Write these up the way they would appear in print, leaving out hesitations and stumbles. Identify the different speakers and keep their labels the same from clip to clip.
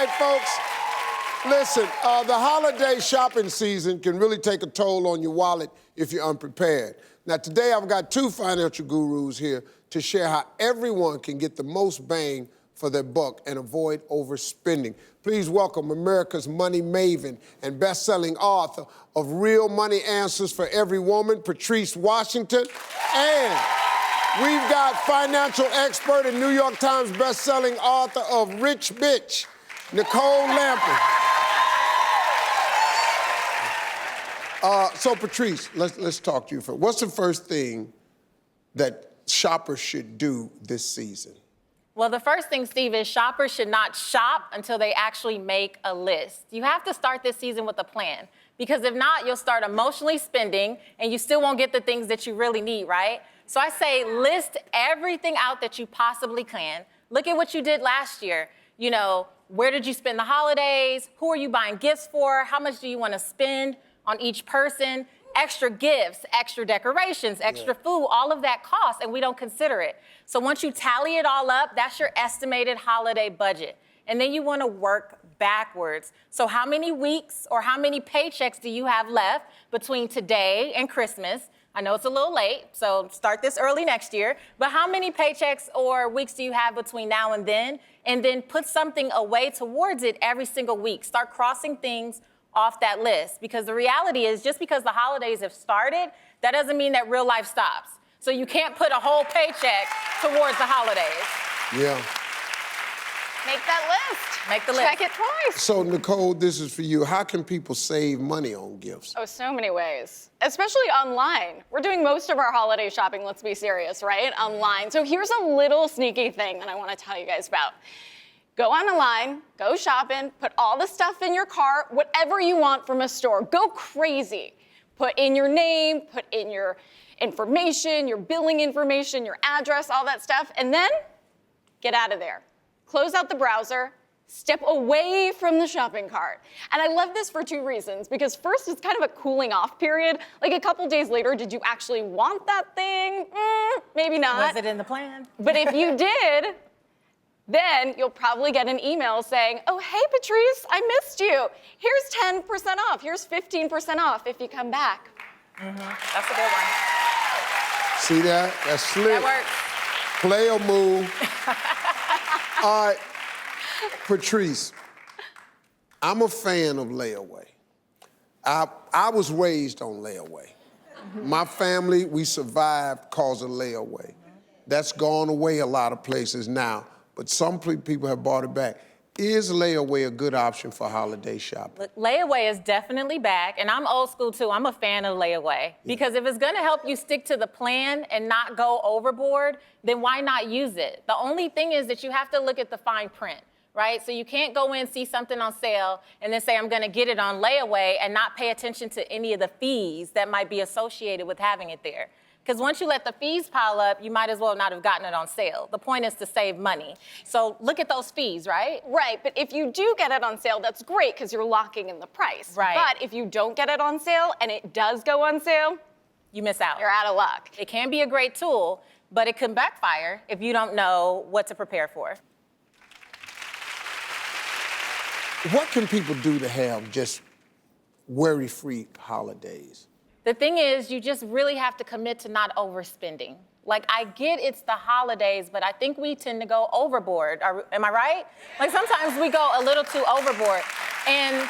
Speaker 1: right, folks. Listen, the holiday shopping season can really take a toll on your wallet if you're unprepared. Now, today I've got two financial gurus here to share how everyone can get the most bang for their buck and avoid overspending. Please welcome America's money maven and best-selling author of Real Money Answers for Every Woman, Patrice Washington. And we've got financial expert and New York Times best-selling author of Rich Bitch, Nicole Lapin. So Patrice, let's talk to you first. What's the first thing that shoppers should do this season?
Speaker 2: Well, the first thing, Steve, is shoppers should not shop until they actually make a list. You have to start this season with a plan, because if not, you'll start emotionally spending and you still won't get the things that you really need, right? So I say list everything out that you possibly can. Look at what you did last year. You know, where did you spend the holidays? Who are you buying gifts for? How much do you want to spend on each person? Extra gifts, extra decorations, extra food, all of that costs, and we don't consider it. So once you tally it all up, that's your estimated holiday budget. And then you want to work backwards. So how many weeks or how many paychecks do you have left between today and Christmas? I know it's a little late, so start this early next year, but how many paychecks or weeks do you have between now and then? And then put something away towards it every single week. Start crossing things off that list, because the reality is, just because the holidays have started, that doesn't mean that real life stops. So you can't put a whole paycheck towards the holidays.
Speaker 1: Yeah.
Speaker 3: Make that list.
Speaker 2: Make the list.
Speaker 3: Check it twice.
Speaker 1: So Nicole, this is for you. How can people save money on gifts?
Speaker 3: Oh, so many ways, especially online. We're doing most of our holiday shopping, let's be serious, right? Online. So here's a little sneaky thing that I want to tell you guys about. Go online, go shopping, put all the stuff in your cart, whatever you want from a store. Go crazy. Put in your name, put in your information, your billing information, your address, all that stuff, and then get out of there. Close out the browser, step away from the shopping cart. And I love this for two reasons, because first, it's kind of a cooling off period. Like a couple days later, did you actually want that thing? Maybe not.
Speaker 2: Was it in the plan?
Speaker 3: But if you did, then you'll probably get an email saying, oh, hey, Patrice, I missed you. Here's 10% off. Here's 15% off if you come back.
Speaker 2: Mm-hmm. That's a good one.
Speaker 1: See that? That's slick.
Speaker 2: That works.
Speaker 1: Play a move. All right, Patrice, I'm a fan of layaway. I was raised on layaway. My family, we survived because of layaway. That's gone away a lot of places now, but some people have brought it back. Is layaway a good option for holiday shopping?
Speaker 2: Look, layaway is definitely back, and I'm old school too. I'm a fan of layaway, because if it's gonna help you stick to the plan and not go overboard, then why not use it? The only thing is that you have to look at the fine print, right? So you can't go in, see something on sale, and then say, I'm gonna get it on layaway and not pay attention to any of the fees that might be associated with having it there. Because once you let the fees pile up, you might as well not have gotten it on sale. The point is to save money. So look at those fees, right?
Speaker 3: Right, but if you do get it on sale, that's great, because you're locking in the price.
Speaker 2: Right.
Speaker 3: But if you don't get it on sale and it does go on sale,
Speaker 2: you miss out.
Speaker 3: you're out of luck.
Speaker 2: It can be a great tool, but it can backfire if you don't know what to prepare for.
Speaker 1: What can people do to have just worry-free holidays?
Speaker 2: The thing is, you just really have to commit to not overspending. Like, I get it's the holidays, but I think we tend to go overboard. Am I right? Like, sometimes we go a little too overboard. And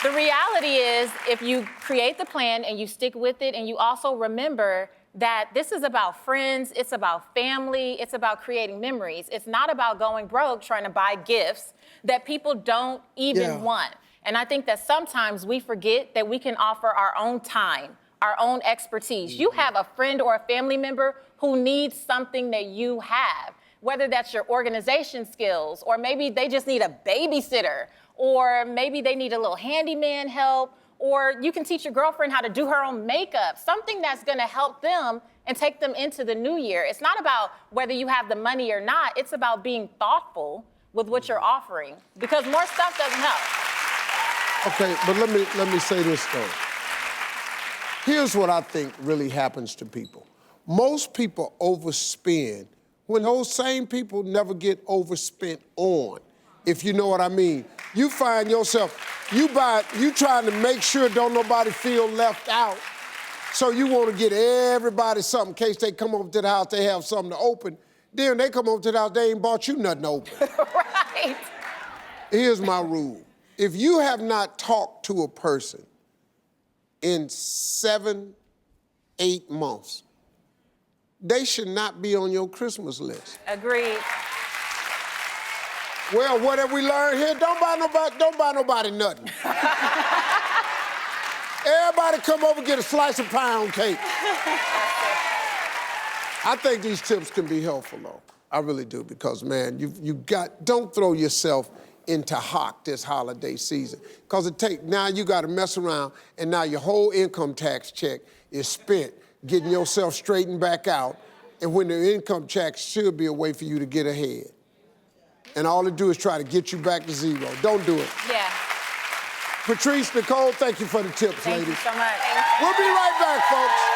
Speaker 2: the reality is, if you create the plan and you stick with it, and you also remember that this is about friends, it's about family, it's about creating memories. It's not about going broke trying to buy gifts that people don't even want. And I think that sometimes we forget that we can offer our own time, our own expertise. You have a friend or a family member who needs something that you have, whether that's your organization skills, or maybe they just need a babysitter, or maybe they need a little handyman help, or you can teach your girlfriend how to do her own makeup, something that's gonna help them and take them into the new year. It's not about whether you have the money or not, it's about being thoughtful with what you're offering, because more stuff doesn't help.
Speaker 1: Okay, but let me say this though. Here's what I think really happens to people. Most people overspend when those same people never get overspent on. if you know what I mean. You find yourself, you trying to make sure don't nobody feel left out. So you want to get everybody something in case they come over to the house, they have something to open. Then they come over to the house, they ain't bought you nothing to open.
Speaker 2: Right.
Speaker 1: Here's my rule. If you have not talked to a person in 7, 8 months, they should not be on your Christmas list.
Speaker 2: Agreed.
Speaker 1: Well, what have we learned here? Don't buy nobody nothing. Everybody come over and get a slice of pound cake. I think these tips can be helpful, though. I really do, because, man, don't throw yourself into hock this holiday season. Because now you got to mess around, and now your whole income tax check is spent getting yourself straightened back out, and when the income tax should be a way for you to get ahead. And all it do is try to get you back to zero. Don't do it.
Speaker 2: Yeah.
Speaker 1: Patrice, Nicole, thank you for the tips,
Speaker 2: Thank
Speaker 1: ladies.
Speaker 2: you so much.
Speaker 1: We'll be right back, folks.